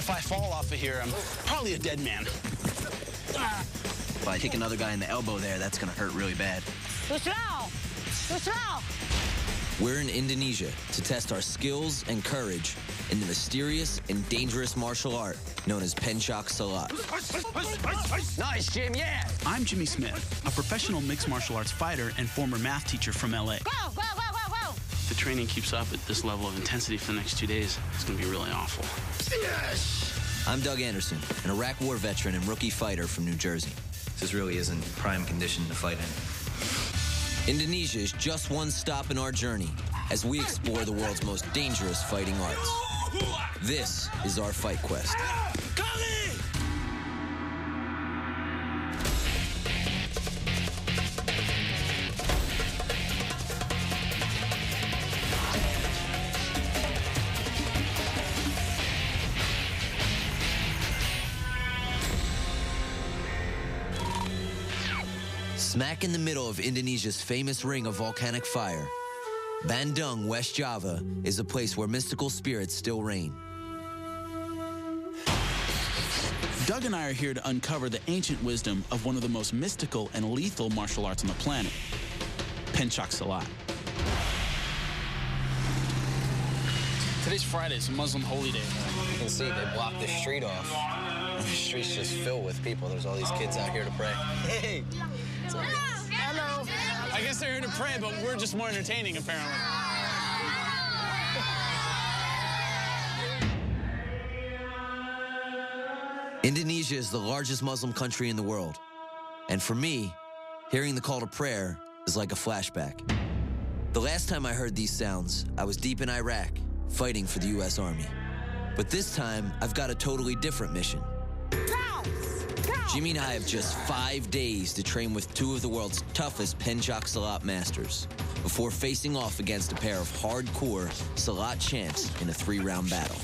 If I fall off of here, I'm probably a dead man. If I kick another guy in the elbow there, that's gonna hurt really bad. Too slow! Too slow! We're in Indonesia to test our skills and courage in the mysterious and dangerous martial art known as Pencak Silat. Nice, Jim, yeah! I'm Jimmy Smith, a professional mixed martial arts fighter and former math teacher from LA. Go, go, go, go, go! If the training keeps up at this level of intensity for the next 2 days, it's going to be really awful. Yes! I'm Doug Anderson, an Iraq war veteran and rookie fighter from New Jersey. This really isn't prime condition to fight in. Indonesia is just one stop in our journey as we explore the world's most dangerous fighting arts. This is our Fight Quest. Smack in the middle of Indonesia's famous ring of volcanic fire, Bandung, West Java, is a place where mystical spirits still reign. Doug and I are here to uncover the ancient wisdom of one of the most mystical and lethal martial arts on the planet, Pencak Silat. Today's Friday, it's a Muslim holy day. You can see they blocked the street off. And the street's just filled with people. There's all these kids out here to pray. Hey! Hello. I guess they're here to pray, but we're just more entertaining, apparently. Indonesia is the largest Muslim country in the world. And for me, hearing the call to prayer is like a flashback. The last time I heard these sounds, I was deep in Iraq, fighting for the U.S. Army. But this time, I've got a totally different mission. Jimmy and I have just 5 days to train with two of the world's toughest Pencak Silat masters before facing off against a pair of hardcore Silat champs in a 3-round battle.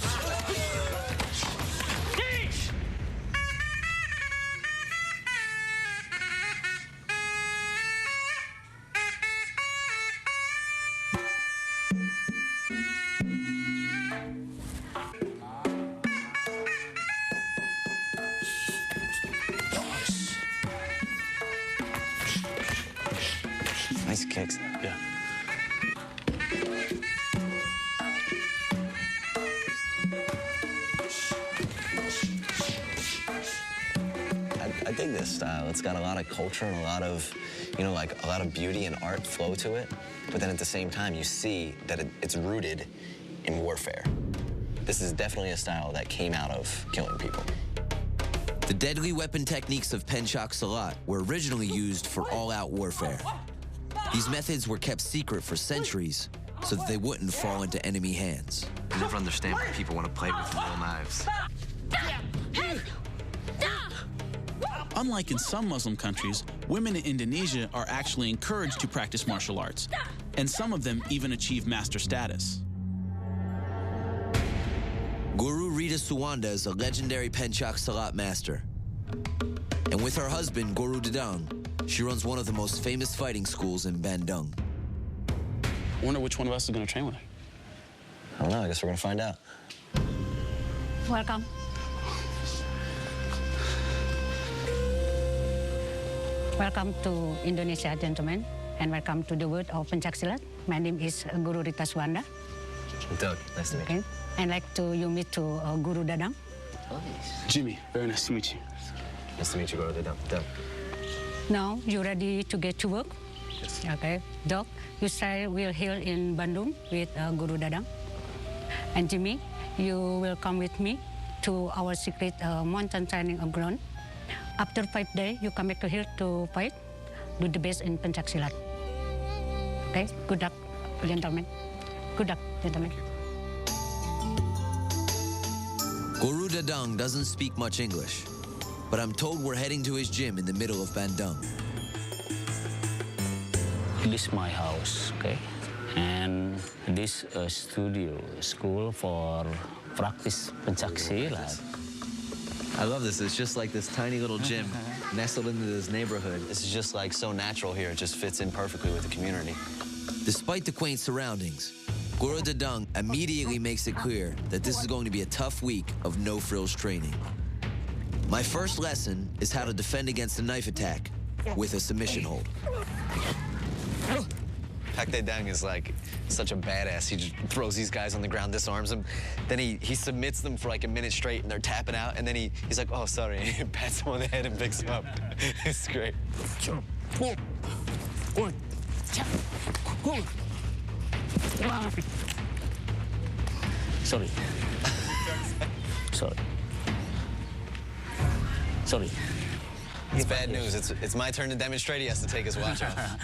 Nice kicks. Yeah. I dig this style. It's got a lot of culture and a lot of, like a lot of beauty and art flow to it. But then at the same time, you see that it's rooted in warfare. This is definitely a style that came out of killing people. The deadly weapon techniques of Pencak Silat were originally used for all-out warfare. These methods were kept secret for centuries so that they wouldn't fall into enemy hands. I never understand why people want to play with real knives. Unlike in some Muslim countries, women in Indonesia are actually encouraged to practice martial arts, and some of them even achieve master status. Guru Rita Suwanda is a legendary Pencak Silat master. And with her husband, Guru Dadang, she runs one of the most famous fighting schools in Bandung. I wonder which one of us is going to train with her. I don't know. I guess we're going to find out. Welcome. Welcome to Indonesia, gentlemen, and welcome to the world of Pencak Silat. My name is Guru Rita Suwanda. Doug, nice to meet you. I'd like you meet to Guru Dadang. Jimmy, very nice to meet you. Nice to meet you, Guru Dadang. Doug. Now, you ready to get to work? Yes. Okay. Doc, you will here in Bandung with Guru Dadang. And Jimmy, you will come with me to our secret mountain training ground. After 5 days, you come back to here to fight, do the best in Pencak Silat. Okay? Good luck, gentlemen. Good luck, gentlemen. Guru Dadang doesn't speak much English, but I'm told we're heading to his gym in the middle of Bandung. This is my house, okay? And this studio, school for practice Pencak Silat. I love this. It's just like this tiny little gym nestled into this neighborhood. This is just like so natural here. It just fits in perfectly with the community. Despite the quaint surroundings, Guru Dadang immediately makes it clear that this is going to be a tough week of no-frills training. My first lesson is how to defend against a knife attack with a submission hold. FightQuest is like such a badass. He just throws these guys on the ground, disarms them. Then he submits them for like a minute straight and they're tapping out. And then he's like, oh, sorry. And he pats them on the head and picks them up. It's great. Sorry. Sorry. Sorry. It's bad news. It's my turn to demonstrate. He has to take his watch off.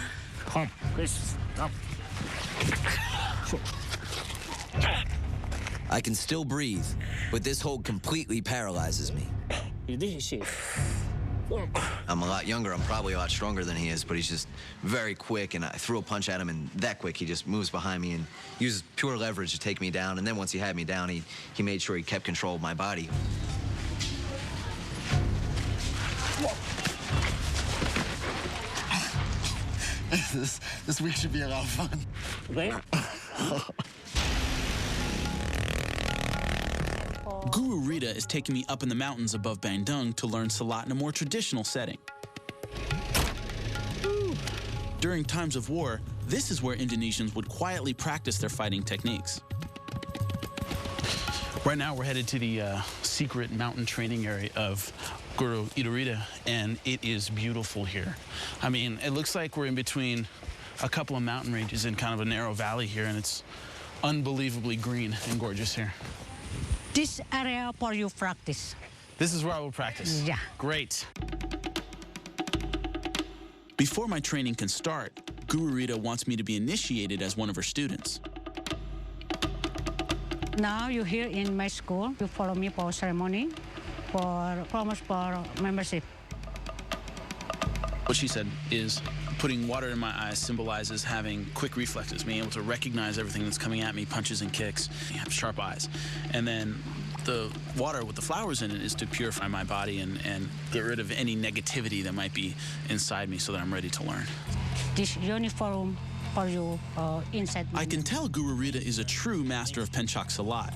I can still breathe, but this hold completely paralyzes me. I'm a lot younger. I'm probably a lot stronger than he is, but he's just very quick, and I threw a punch at him, and that quick, he just moves behind me and uses pure leverage to take me down. And then once he had me down, he made sure he kept control of my body. This week should be a lot of fun. Guru Rita is taking me up in the mountains above Bandung to learn Salat in a more traditional setting. During times of war, this is where Indonesians would quietly practice their fighting techniques. Right now, we're headed to the secret mountain training area of Guru Rita, and it is beautiful here. I mean, it looks like we're in between a couple of mountain ranges in kind of a narrow valley here, and it's unbelievably green and gorgeous here. This area for you practice. This is where I will practice. Yeah. Great. Before my training can start, Guru Rita wants me to be initiated as one of her students. Now you're here in my school. You follow me for ceremony, for promise for membership. What she said is putting water in my eyes symbolizes having quick reflexes, being able to recognize everything that's coming at me, punches and kicks. I have sharp eyes. And then the water with the flowers in it is to purify my body and get rid of any negativity that might be inside me so that I'm ready to learn. This uniform for you inside. I can tell Guru Rita is a true master of Pencak Silat.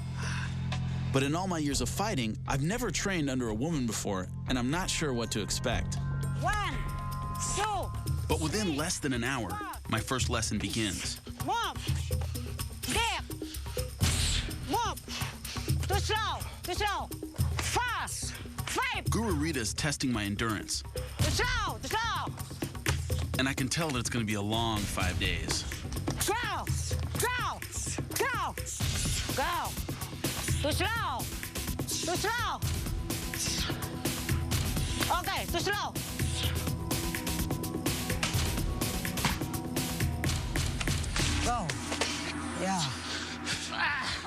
But in all my years of fighting, I've never trained under a woman before, and I'm not sure what to expect. 1, 2. But within less than an hour, my first lesson begins. Move. Dip. Move. Too slow. Too slow. Fast. 5. Guru Rita's testing my endurance. Too slow. Too slow. And I can tell that it's going to be a long 5 days. Go. Go. Go. Go. Too slow. Too slow. Okay, too slow. Go. Yeah.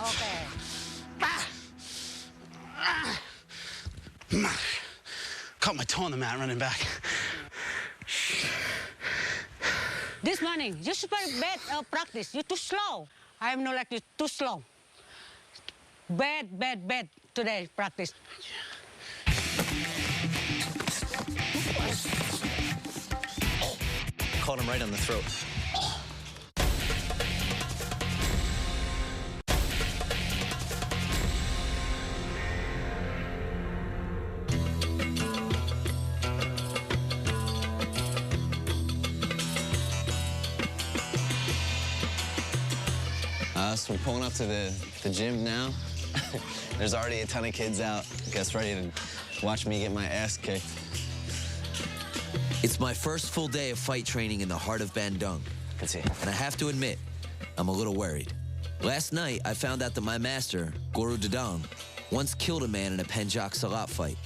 Okay. Caught my toe on the mat running back. This morning, you super bad practice. You're too slow. I'm not like you, too slow. Bad today practice. Caught him right on the throat. So we're pulling up to the gym now. There's already a ton of kids out, guess ready to watch me get my ass kicked. It's my first full day of fight training in the heart of Bandung. Good see. And I have to admit, I'm a little worried. Last night, I found out that my master, Guru Dadang, once killed a man in a Pencak Silat fight.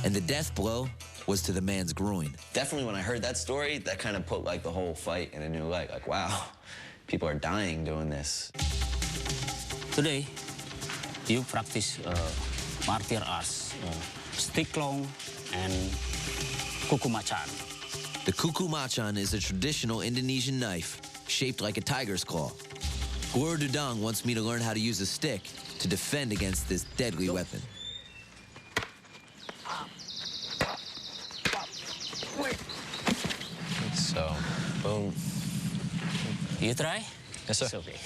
And the death blow was to the man's groin. Definitely when I heard that story, that kind of put like the whole fight in a new light. Like, wow, people are dying doing this. Today, you practice martial arts, stick long and kuku macan. The kuku macan is a traditional Indonesian knife shaped like a tiger's claw. Guru Dadang wants me to learn how to use a stick to defend against this deadly weapon. So, boom. You try? Yes, sir. It's okay.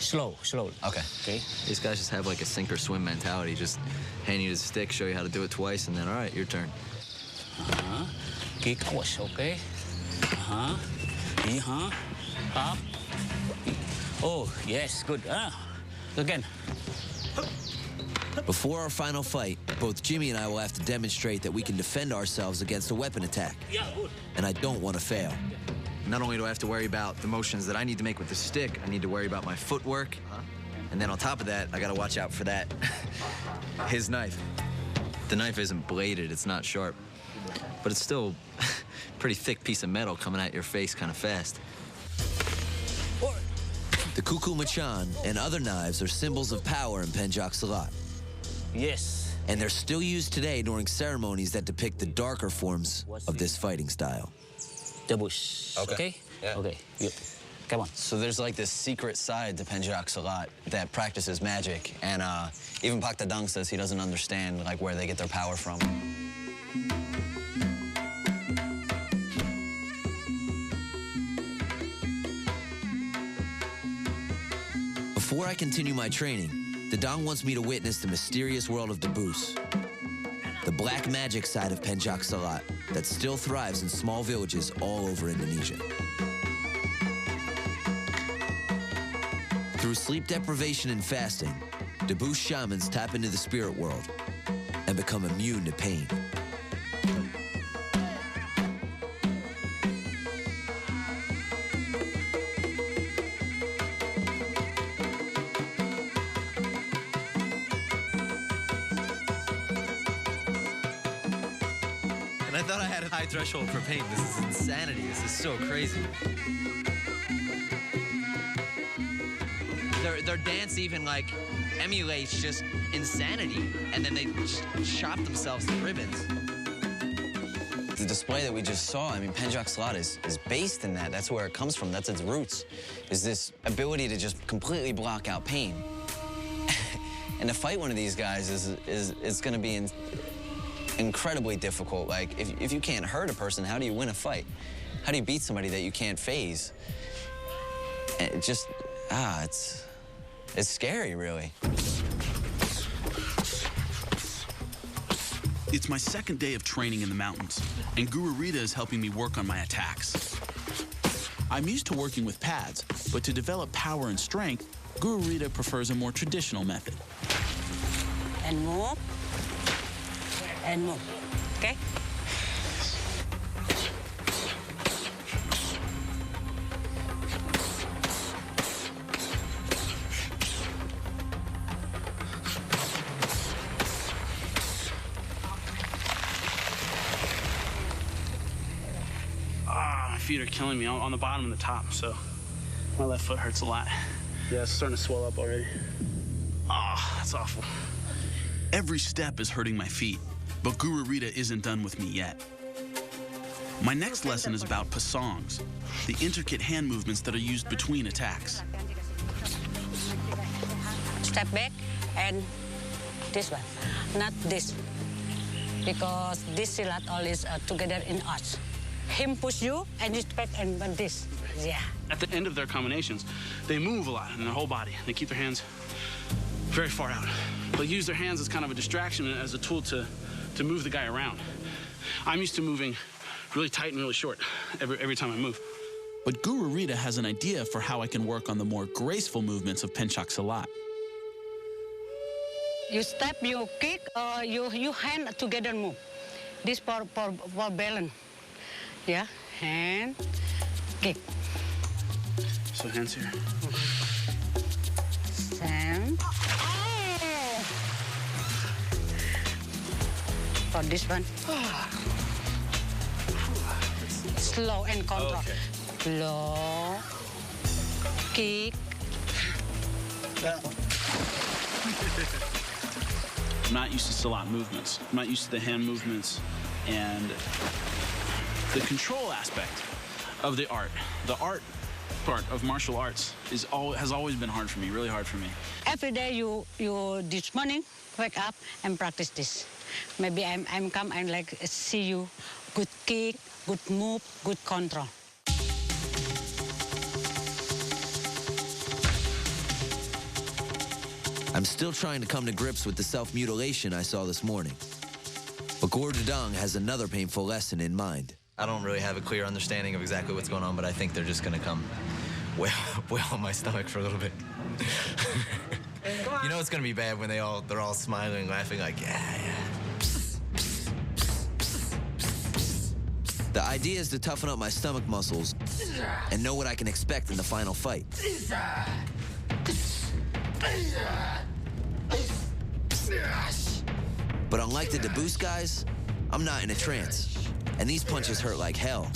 slowly. Okay. Okay. These guys just have like a sink or swim mentality. Just hand you the stick, show you how to do it twice, and then, all right, your turn. Kick was okay. Up. Oh, yes, good. Again. Before our final fight, both Jimmy and I will have to demonstrate that we can defend ourselves against a weapon attack. Yeah, good. And I don't want to fail. Not only do I have to worry about the motions that I need to make with the stick, I need to worry about my footwork. And then on top of that, I gotta watch out for that, his knife. The knife isn't bladed, it's not sharp. But it's still a pretty thick piece of metal coming at your face kind of fast. The kuku machan and other knives are symbols of power in Pencak Silat. Yes. And they're still used today during ceremonies that depict the darker forms of this fighting style. The bush. Okay? Yeah. Okay, good. Come on. So there's like this secret side to Pencak Silat that practices magic, and even Pak Dadang says he doesn't understand like where they get their power from. Before I continue my training, Dadang wants me to witness the mysterious world of Debus, the black magic side of Pencak Silat that still thrives in small villages all over Indonesia. Through sleep deprivation and fasting, Debus shamans tap into the spirit world and become immune to pain. And I thought I had a high threshold for pain. This is insanity. This is so crazy. Their dance even like emulates just insanity, and then they chop themselves to ribbons. The display that we just saw, I mean, Pencak Silat is based in that. That's where it comes from. That's its roots, is this ability to just completely block out pain. And to fight one of these guys is going to be incredibly difficult. Like, if you can't hurt a person, how do you win a fight? How do you beat somebody that you can't phase? And it just, it's scary, really. It's my second day of training in the mountains, and Guru Rita is helping me work on my attacks. I'm used to working with pads, but to develop power and strength, Guru Rita prefers a more traditional method. And move. And move. Okay? My feet are killing me on the bottom and the top, so my left foot hurts a lot. Yeah, it's starting to swell up already. That's awful. Every step is hurting my feet, but Guru Rita isn't done with me yet. My next lesson is about pasangs, the intricate hand movements that are used between attacks. Step back and this one, not this. Because this silat all is together in us. Him push you and you step and this. Yeah. At the end of their combinations, they move a lot in their whole body. They keep their hands very far out. They use their hands as kind of a distraction and as a tool to move the guy around. I'm used to moving really tight and really short every time I move. But Guru Rita has an idea for how I can work on the more graceful movements of Pencak Silat. You step, you kick, you hand together move. This for balance. Yeah, hand, kick. So hands here. Hand. For this one. Slow and control. Okay. Slow. Kick. I'm not used to Silat movements. I'm not used to the hand movements and the control aspect of the art. The art part of martial arts has always been hard for me, really hard for me. Every day you this morning wake up and practice this. Maybe I'm come and like see you good kick, good move, good control. I'm still trying to come to grips with the self-mutilation I saw this morning. But Guru Dadang has another painful lesson in mind. I don't really have a clear understanding of exactly what's going on, but I think they're just gonna come wail on my stomach for a little bit. You know it's gonna be bad when they're all smiling, laughing like, yeah. The idea is to toughen up my stomach muscles and know what I can expect in the final fight. But unlike the Debus guys, I'm not in a trance, and these punches hurt like hell.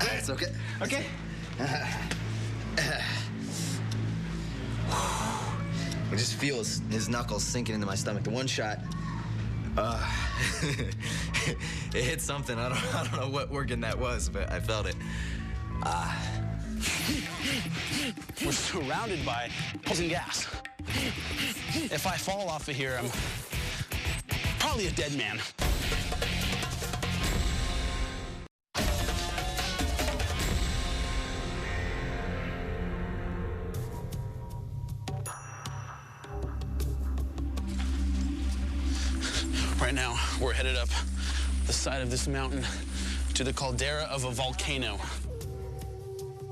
It's okay. Okay. I just feel his knuckles sinking into my stomach. The one shot, it hit something. I don't know what organ that was, but I felt it. We're surrounded by poison gas. If I fall off of here, I'm probably a dead man. Right now, we're headed up the side of this mountain to the caldera of a volcano.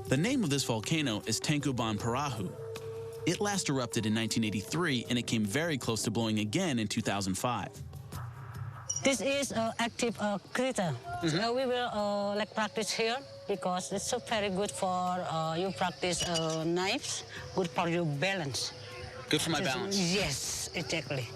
The name of this volcano is Tangkuban Perahu. It last erupted in 1983, and it came very close to blowing again in 2005. This is active crater. So we will practice here because it's so very good for you practice knives, good for your balance. Good for my balance. Yes, exactly.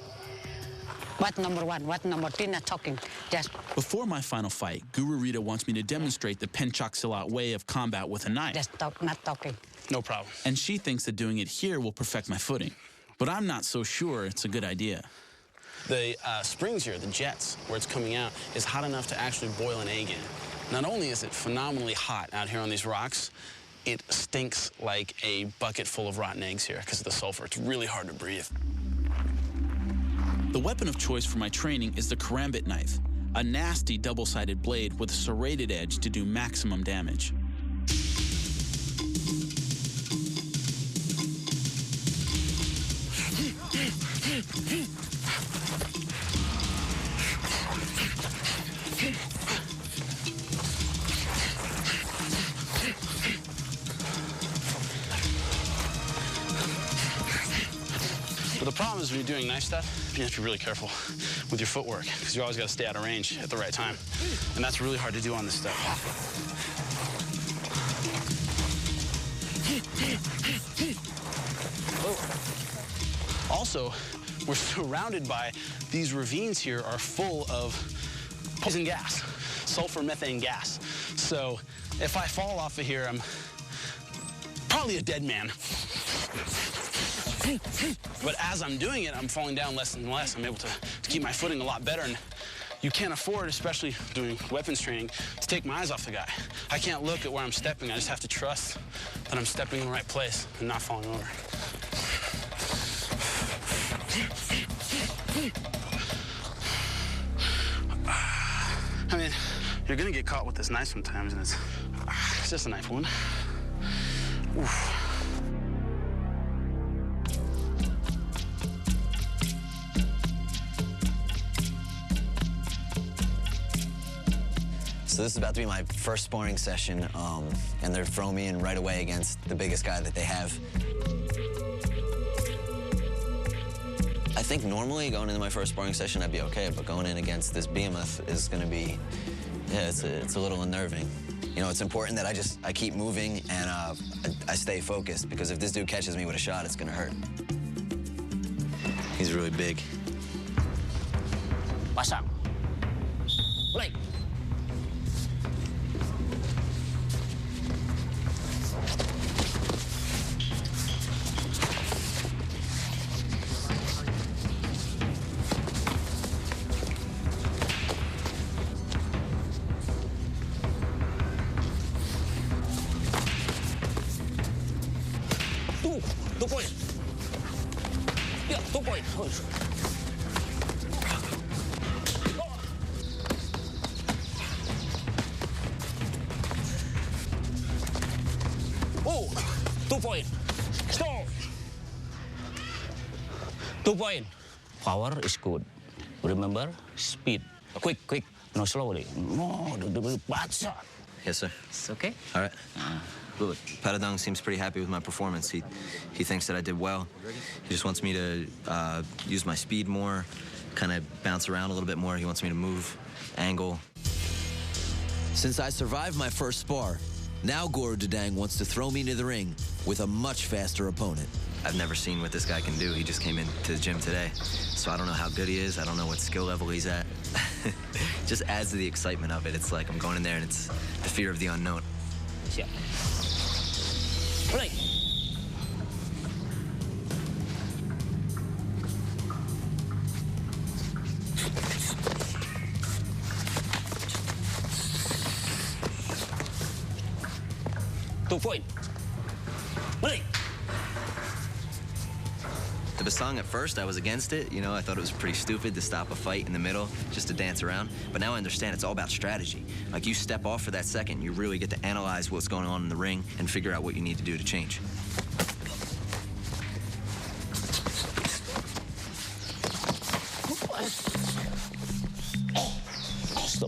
What number one? What number two? Not talking. Just. Before my final fight, Guru Rita wants me to demonstrate the Pencak Silat way of combat with a knife. Just talk, not talking. No problem. And she thinks that doing it here will perfect my footing. But I'm not so sure it's a good idea. The springs here, the jets, where it's coming out, is hot enough to actually boil an egg in. Not only is it phenomenally hot out here on these rocks, it stinks like a bucket full of rotten eggs here because of the sulfur. It's really hard to breathe. The weapon of choice for my training is the karambit knife, a nasty double-sided blade with a serrated edge to do maximum damage. But the problem is when you're doing knife stuff, you have to be really careful with your footwork because you always got to stay out of range at the right time. And that's really hard to do on this stuff. Also, we're surrounded by these ravines here are full of poison gas, sulfur methane gas. So if I fall off of here, I'm probably a dead man. But as I'm doing it, I'm falling down less and less. I'm able to keep my footing a lot better. And you can't afford, especially doing weapons training, to take my eyes off the guy. I can't look at where I'm stepping. I just have to trust that I'm stepping in the right place and not falling over. I mean, you're gonna get caught with this knife sometimes, and it's just a knife wound. Oof. So this is about to be my first sparring session, and they're throwing me in right away against the biggest guy that they have. I think normally going into my first sparring session I'd be okay, but going in against this behemoth is going to be, yeah, it's a little unnerving. You know, it's important that I keep moving and I stay focused, because if this dude catches me with a shot, it's going to hurt. He's really big. Pasang. Play. Two points. Yeah, 2 points. Oh! 2 point. Stop. 2 point. Power is good. Remember, speed. Quick, quick. No, slowly. No, the bad shot. Yes, sir. It's okay? All right. Good. Patadang seems pretty happy with my performance. He thinks that I did well. He just wants me to use my speed more, kind of bounce around a little bit more. He wants me to move, angle. Since I survived my first spar, now Guru Dadang wants to throw me into the ring with a much faster opponent. I've never seen what this guy can do. He just came into the gym today. So I don't know how good he is. I don't know what skill level he's at. Just adds to the excitement of it. It's like I'm going in there and it's the fear of the unknown. Yeah. Play. Two point. Play. The basang at first, I was against it. You know, I thought it was pretty stupid to stop a fight in the middle just to dance around. But now I understand it's all about strategy. Like, you step off for that second, you really get to analyze what's going on in the ring and figure out what you need to do to change.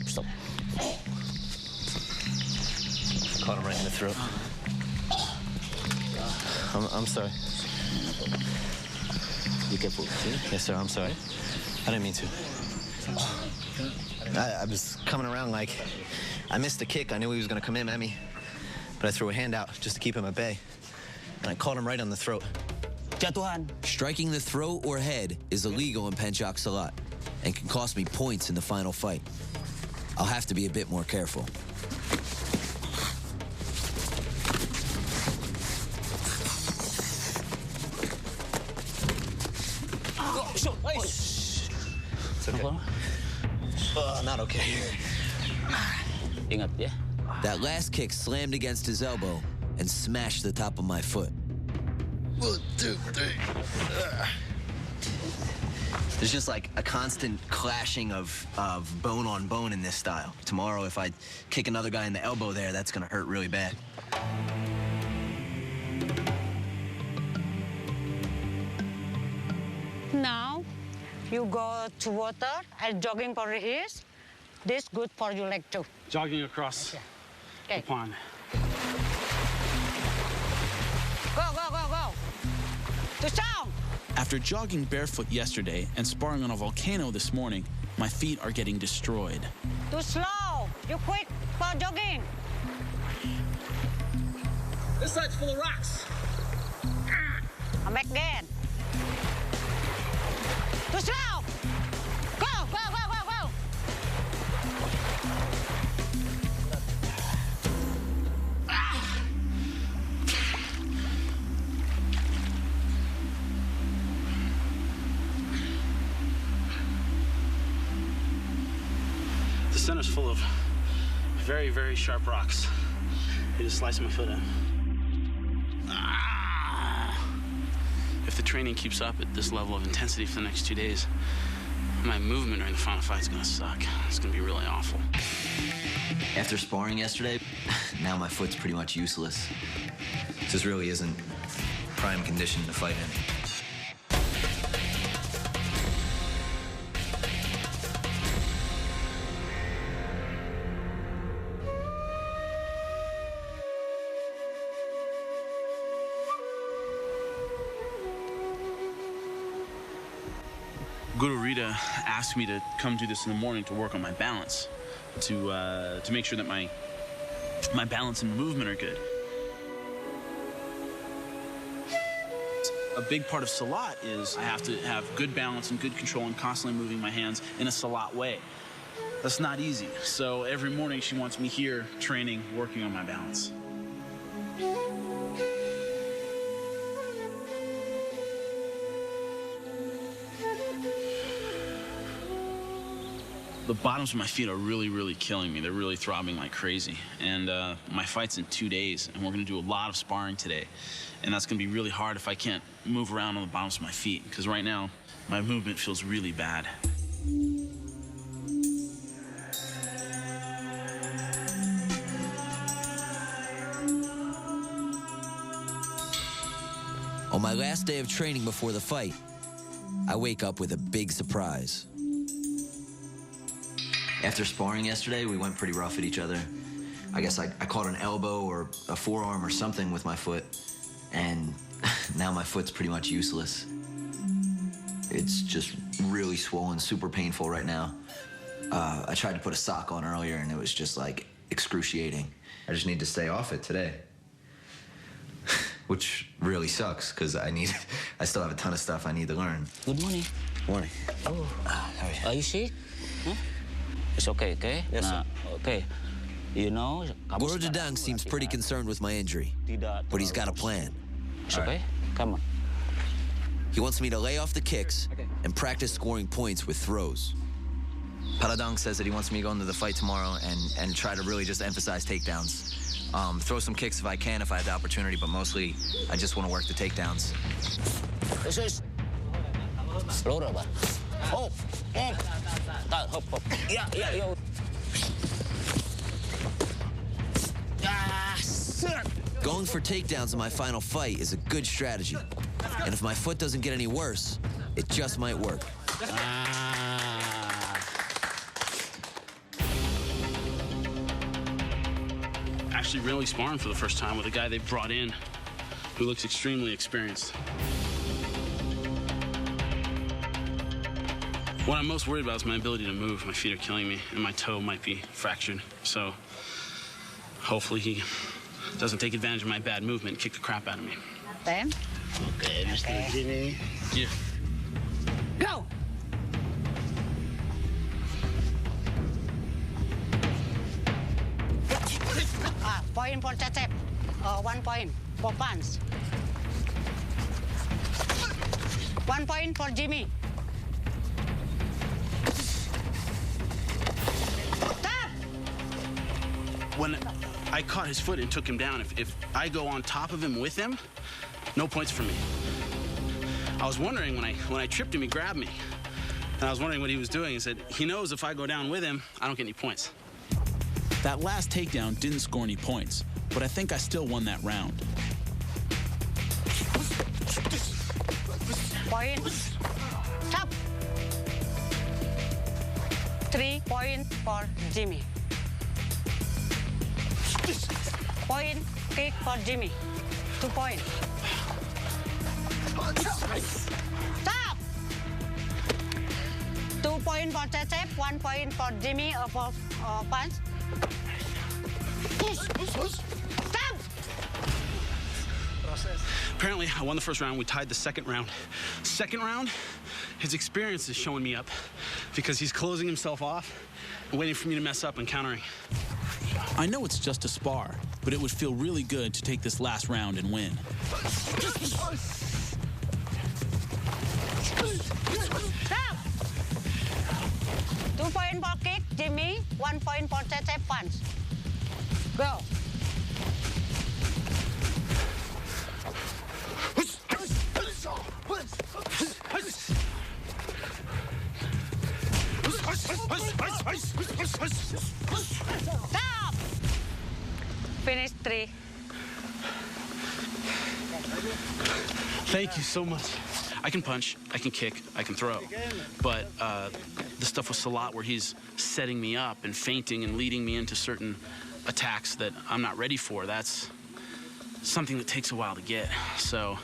Stop. Caught him right in the throat. I'm sorry. Be careful. Yes, sir, I'm sorry. I didn't mean to. I was coming around like I missed the kick. I knew he was going to come in at me. But I threw a hand out just to keep him at bay. And I caught him right on the throat. Jatuhan. Striking the throat or head is illegal in Pencak Silat and can cost me points in the final fight. I'll have to be a bit more careful. It's okay. Not okay. Ingat ya. That last kick slammed against his elbow and smashed the top of my foot. 1, 2, 3. There's just like a constant clashing of bone on bone in this style. Tomorrow, if I kick another guy in the elbow there, that's gonna hurt really bad. Now, you go to water and jogging for the hills. This good for your leg too. Jogging across Okay. the pond. Go. To sound. After jogging barefoot yesterday and sparring on a volcano this morning, my feet are getting destroyed. Too slow. You quick for jogging. This side's full of rocks. I'm back again. Too slow. Go. The center's full of very, very sharp rocks. They just sliced my foot in. If the training keeps up at this level of intensity for the next 2 days, my movement during the final fight's gonna suck. It's gonna be really awful. After sparring yesterday, now my foot's pretty much useless. This really isn't prime condition to fight in. Guru Rita asked me to come do this in the morning to work on my balance, to make sure that my balance and movement are good. A big part of Salat is I have to have good balance and good control and constantly moving my hands in a Salat way. That's not easy. So every morning she wants me here training, working on my balance. The bottoms of my feet are really, really killing me. They're really throbbing like crazy. And my fight's in 2 days, and we're gonna do a lot of sparring today. And that's gonna be really hard if I can't move around on the bottoms of my feet, because right now, my movement feels really bad. On my last day of training before the fight, I wake up with a big surprise. After sparring yesterday, we went pretty rough at each other. I guess I caught an elbow or a forearm or something with my foot, and now my foot's pretty much useless. It's just really swollen, super painful right now. I tried to put a sock on earlier, and it was just like excruciating. I just need to stay off it today, which really sucks because I still have a ton of stuff I need to learn. Good morning. Morning. Oh, How are you? are you sick? Huh? It's okay, okay? Yes, sir. Okay. You know, kamu Guru sekarang Dadang seems pretty latihan. concerned with my injury, Tidak but he's got a terlalu- plan. It's okay? Come on. He wants me to lay off the kicks and practice scoring points with throws. Paradang says that he wants me to go into the fight tomorrow and try to really just emphasize takedowns. Throw some kicks if I can, if I have the opportunity, but mostly I just want to work the takedowns. This is Laura, ba? Hop, hop. Hop, hop. Yeah, yeah, yeah. Ah, shit. Going for takedowns in my final fight is a good strategy. And if my foot doesn't get any worse, it just might work. Actually really sparring for the first time with a guy they brought in who looks extremely experienced. What I'm most worried about is my ability to move. My feet are killing me, and my toe might be fractured. So hopefully he doesn't take advantage of my bad movement and kick the crap out of me. Then, Okay, Mr. Jimmy. Yeah. go! Point for Cecep. 1 point for Pans. 1 point for Jimmy. Stop! When I caught his foot and took him down, if I go on top of him with him, no points for me. I was wondering when I tripped him, he grabbed me. And I was wondering what he was doing. He said, he knows if I go down with him, I don't get any points. That last takedown didn't score any points, but I think I still won that round. Point. Stop! 3 points for Jimmy. Point kick for Jimmy. 2 points. Stop! 2 points for Cecep, 1 point for Jimmy for Punch. Stop! Apparently, I won the first round. We tied the second round. Second round, his experience is showing me up because he's closing himself off and waiting for me to mess up and countering. I know it's just a spar, but it would feel really good to take this last round and win. Stop! 2 points for kick, Jimmy. 1 point for Cecep punch. Go. Stop! Finish 3. Thank you so much. I can punch, I can kick, I can throw. But the stuff with Salat where he's setting me up and feinting and leading me into certain attacks that I'm not ready for, that's something that takes a while to get. So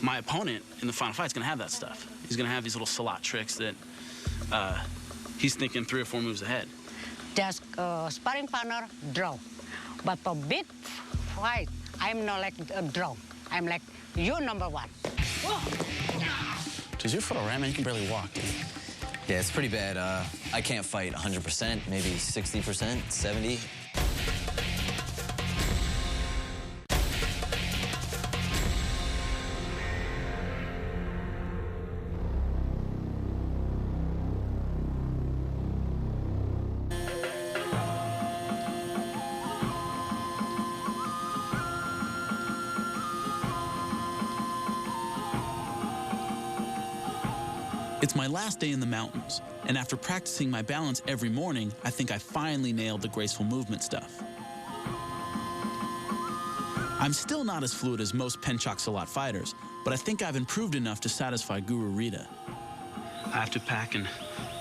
my opponent in the final fight is going to have that stuff. He's going to have these little Salat tricks that he's thinking 3 or 4 moves ahead. Just sparring partner, draw. But for big fight, I'm not like a draw. I'm like, you number 1. Does your foot all right, man? You can barely walk, dude. Yeah, it's pretty bad. I can't fight 100%, maybe 60%, 70%. It's my last day in the mountains, and after practicing my balance every morning, I think I finally nailed the graceful movement stuff. I'm still not as fluid as most Penchak Salat fighters, but I think I've improved enough to satisfy Guru Rita. I have to pack and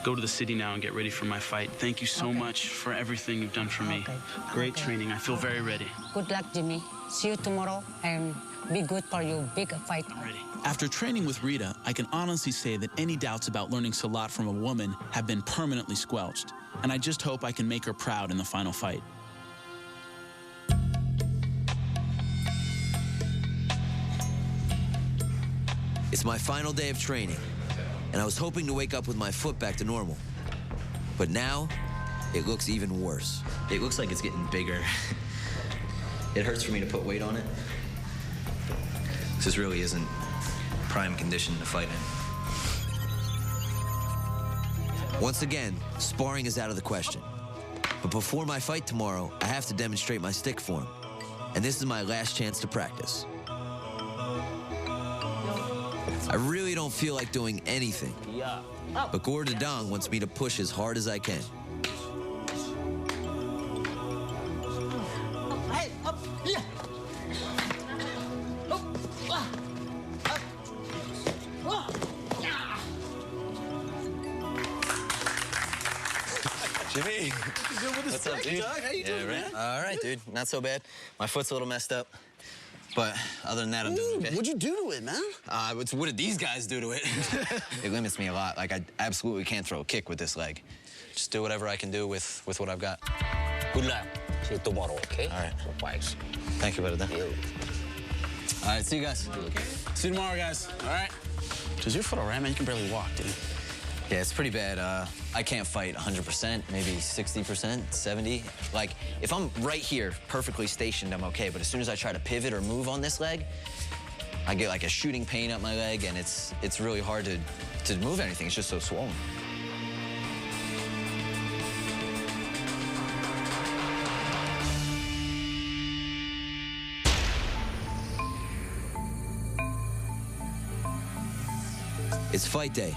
go to the city now and get ready for my fight. Thank you so much for everything you've done for me. Great training. I feel very ready. Good luck, Jimmy. See you tomorrow and be good for your big fight. Ready. After training with Rita, I can honestly say that any doubts about learning Salat from a woman have been permanently squelched. And I just hope I can make her proud in the final fight. It's my final day of training, and I was hoping to wake up with my foot back to normal. But now, it looks even worse. It looks like it's getting bigger. It hurts for me to put weight on it. This really isn't prime condition to fight in. Once again, sparring is out of the question. But before my fight tomorrow, I have to demonstrate my stick form. And this is my last chance to practice. I really don't feel like doing anything. But Guru Dadang wants me to push as hard as I can. Jimmy. What's up, dude? Doug, how you doing, man? All right, dude. Not so bad. My foot's a little messed up. But other than that, I'm doing okay. What'd you do to it, man? What did these guys do to it? It limits me a lot. Like, I absolutely can't throw a kick with this leg. Just do whatever I can do with what I've got. Good luck. See you tomorrow, okay? All right. Thanks. Thank you, brother. All right, see you guys. See you tomorrow, guys. All right? Does your foot all right, man? You can barely walk, dude. Yeah, it's pretty bad. I can't fight 100%, maybe 60%, 70%. Like, if I'm right here, perfectly stationed, I'm okay. But as soon as I try to pivot or move on this leg, I get like a shooting pain up my leg, and it's really hard to move anything. It's just so swollen. It's fight day,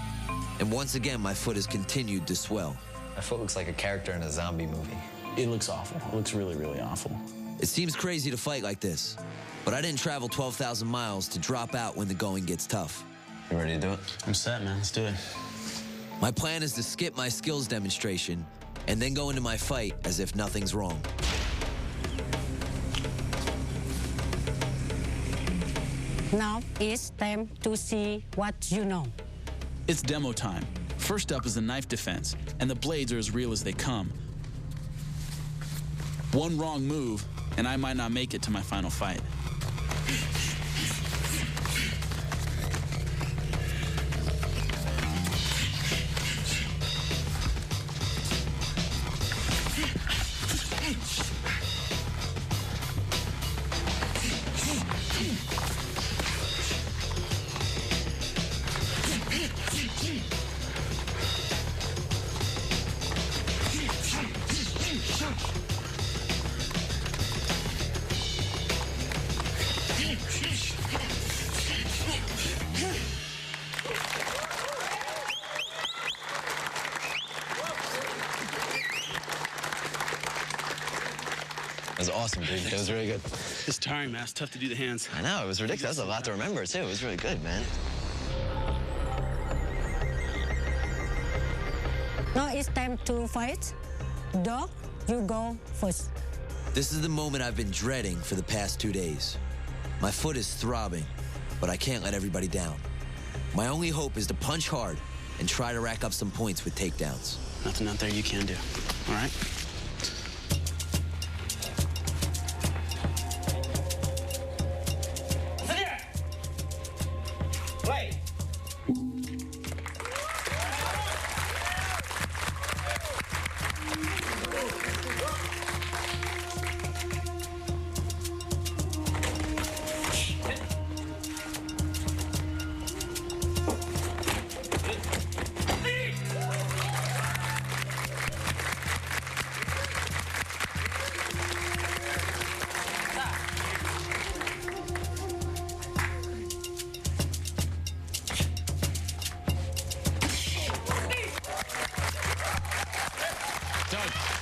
and once again, my foot has continued to swell. My foot looks like a character in a zombie movie. It looks awful. It looks really, really awful. It seems crazy to fight like this, but I didn't travel 12,000 miles to drop out when the going gets tough. You ready to do it? I'm set, man. Let's do it. My plan is to skip my skills demonstration and then go into my fight as if nothing's wrong. Now it's time to see what you know. It's demo time. First up is the knife defense, and the blades are as real as they come. One wrong move, and I might not make it to my final fight. That was awesome, dude. That was really good. It's tiring, man. It's tough to do the hands. I know, it was ridiculous. That was a lot to remember, too. It was really good, man. Now it's time to fight. Dog, you go first. This is the moment I've been dreading for the past 2 days. My foot is throbbing, but I can't let everybody down. My only hope is to punch hard and try to rack up some points with takedowns. Nothing out there you can do. All right?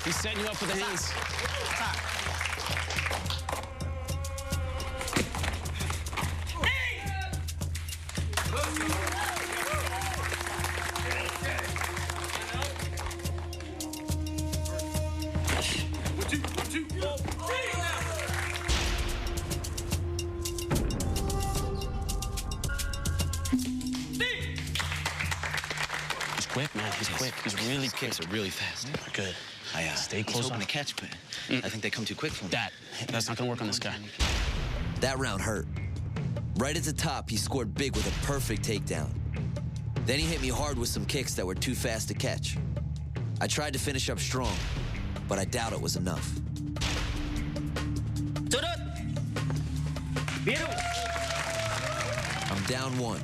He's setting you up with the hands. He's quick, man. He's quick. He's really quick. Kicks are really fast. Good. Stay He's close hoping on to catch, but I think they come too quick for him. That's not gonna work on this guy. That round hurt. Right at the top, he scored big with a perfect takedown. Then he hit me hard with some kicks that were too fast to catch. I tried to finish up strong, but I doubt it was enough. Sudut. Biru. I'm down 1,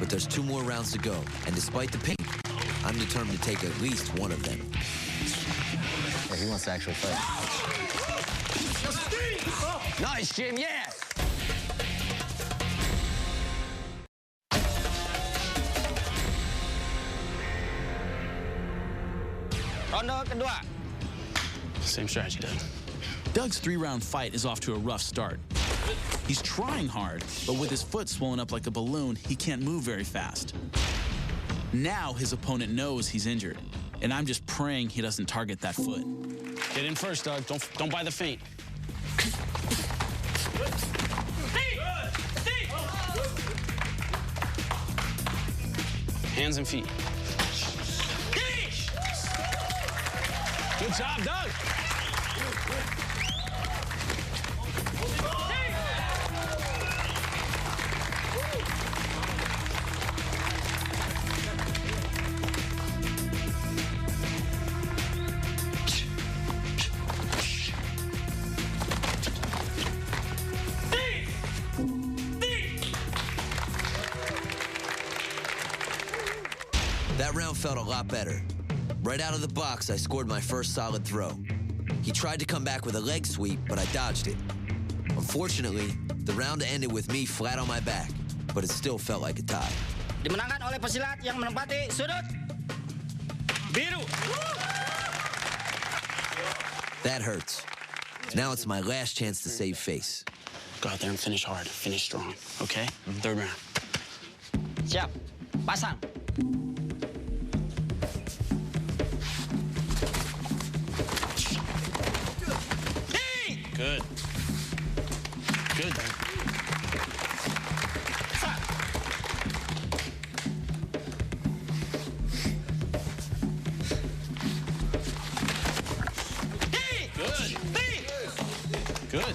but there's 2 more rounds to go, and despite the pain, I'm determined to take at least one of them. Yeah, he wants to actually fight. Nice, Jim. Yeah. Ronde kedua. Same strategy, Doug. Doug's 3-round fight is off to a rough start. He's trying hard, but with his foot swollen up like a balloon, he can't move very fast. Now his opponent knows he's injured, and I'm just praying he doesn't target that foot. Get in first, Doug. Don't buy the feint. Hands and feet. Good job, Doug. That round felt a lot better. Right out of the box, I scored my first solid throw. He tried to come back with a leg sweep, but I dodged it. Unfortunately, the round ended with me flat on my back, but it still felt like a tie. Dimenangkan oleh pesilat yang menempati sudut biru. That hurts. Now it's my last chance to save face. Go out there and finish hard. Finish strong, okay? 3rd round. Siap. Pasang. Good. Good, Doug. Good. Good.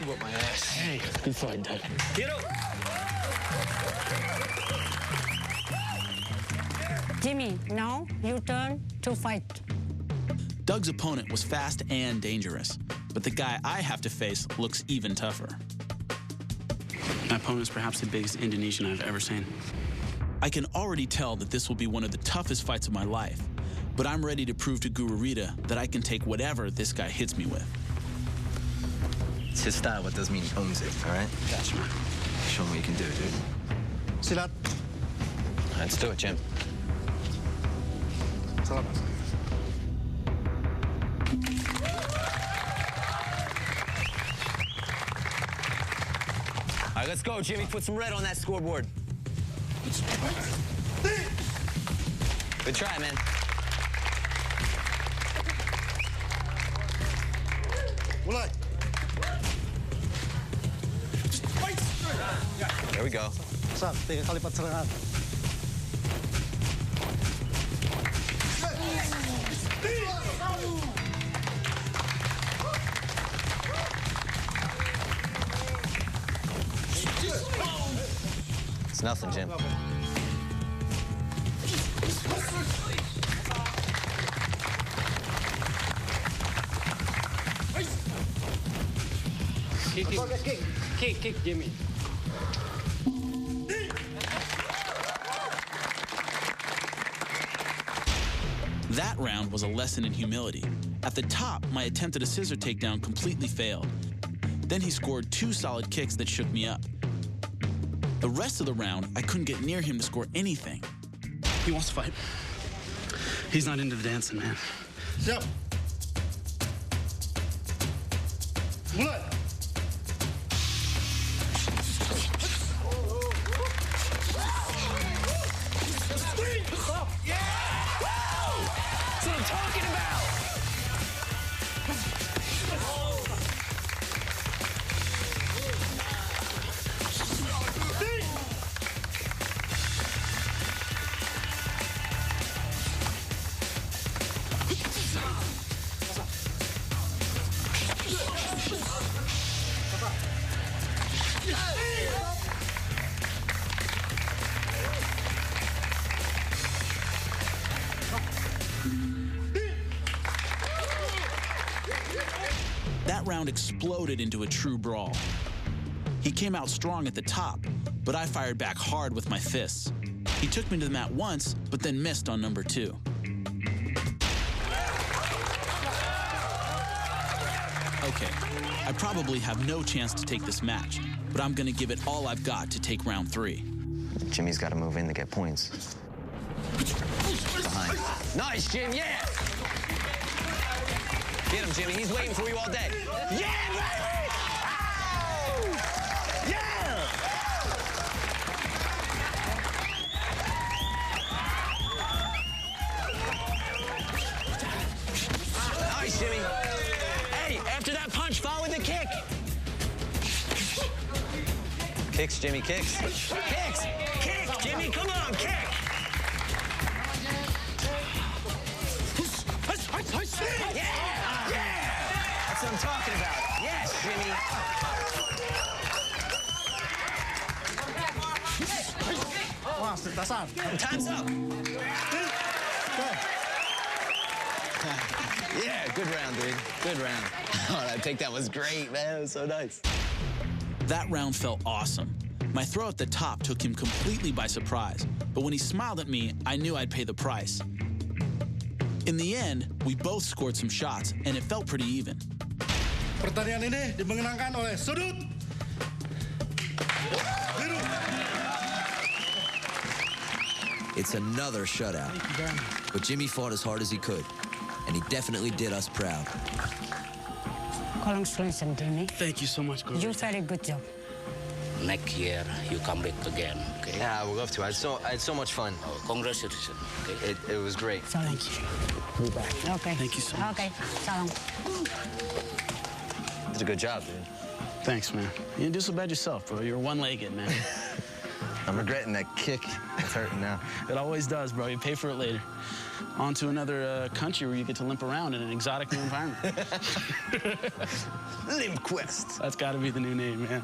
Buat my ass. Hey, good fight, Doug. Biru. Jimmy, now you turn to fight. Doug's opponent was fast and dangerous, but the guy I have to face looks even tougher. My opponent is perhaps the biggest Indonesian I've ever seen. I can already tell that this will be one of the toughest fights of my life, but I'm ready to prove to Guru Rita that I can take whatever this guy hits me with. It's his style, but doesn't mean he owns it, all right? Gotcha, man. Show him what you can do, dude. Silat. Let's do it, Jim. Salamat. All right, let's go, Jimmy. Put some red on that scoreboard. Good try, man. Mulai. There we go. Sat, 3 kali lipat serangan. It's nothing, Jim. Kick, Jimmy. That round was a lesson in humility. At the top, my attempt at a scissor takedown completely failed. Then he scored 2 solid kicks that shook me up. The rest of the round, I couldn't get near him to score anything. He wants to fight. He's not into the dancing, man. Siap. Mulai. That's what I'm talking about. That round exploded into a true brawl. He came out strong at the top, but I fired back hard with my fists. He took me to the mat once, but then missed on number 2. Okay, I probably have no chance to take this match, but I'm gonna give it all I've got to take round 3. Jimmy's got to move in to get points. Behind. Nice, Jim, yeah! Get him, Jimmy. He's waiting for you all day. Yeah, baby! Oh! Yeah! Nice, Jimmy. Hey, after that punch, follow the kick. Kicks, Jimmy, kicks. Kicks! Kick, Jimmy, come on, kick! Yeah! Yeah! That's what I'm talking about. Yes, Jimmy. Wah, lintasan. Time's up. Yeah, good round, dude. Good round. Oh, that takedown was great, man. It was so nice. That round felt awesome. My throw at the top took him completely by surprise, but when he smiled at me, I knew I'd pay the price. In the end, we both scored some shots, and it felt pretty even. Pertandingan ini dimenangkan oleh sudut biru. It's another shutout. But Jimmy fought as hard as he could, and he definitely did us proud. Congratulations, Jimmy. Thank you so much, Guru. You very good job. Next year, you come back again, okay? Yeah, I would love to. I had so much fun. Oh, congratulations, okay? It was great. Salam. Okay. Thank you so much. Okay, salam. Did a good job, dude. Thanks, man. You didn't do so bad yourself, bro. You're one-legged, man. I'm regretting that kick. It's hurting now. It always does, bro. You pay for it later. On to another country where you get to limp around in an exotic new environment. FightQuest. That's got to be the new name, man.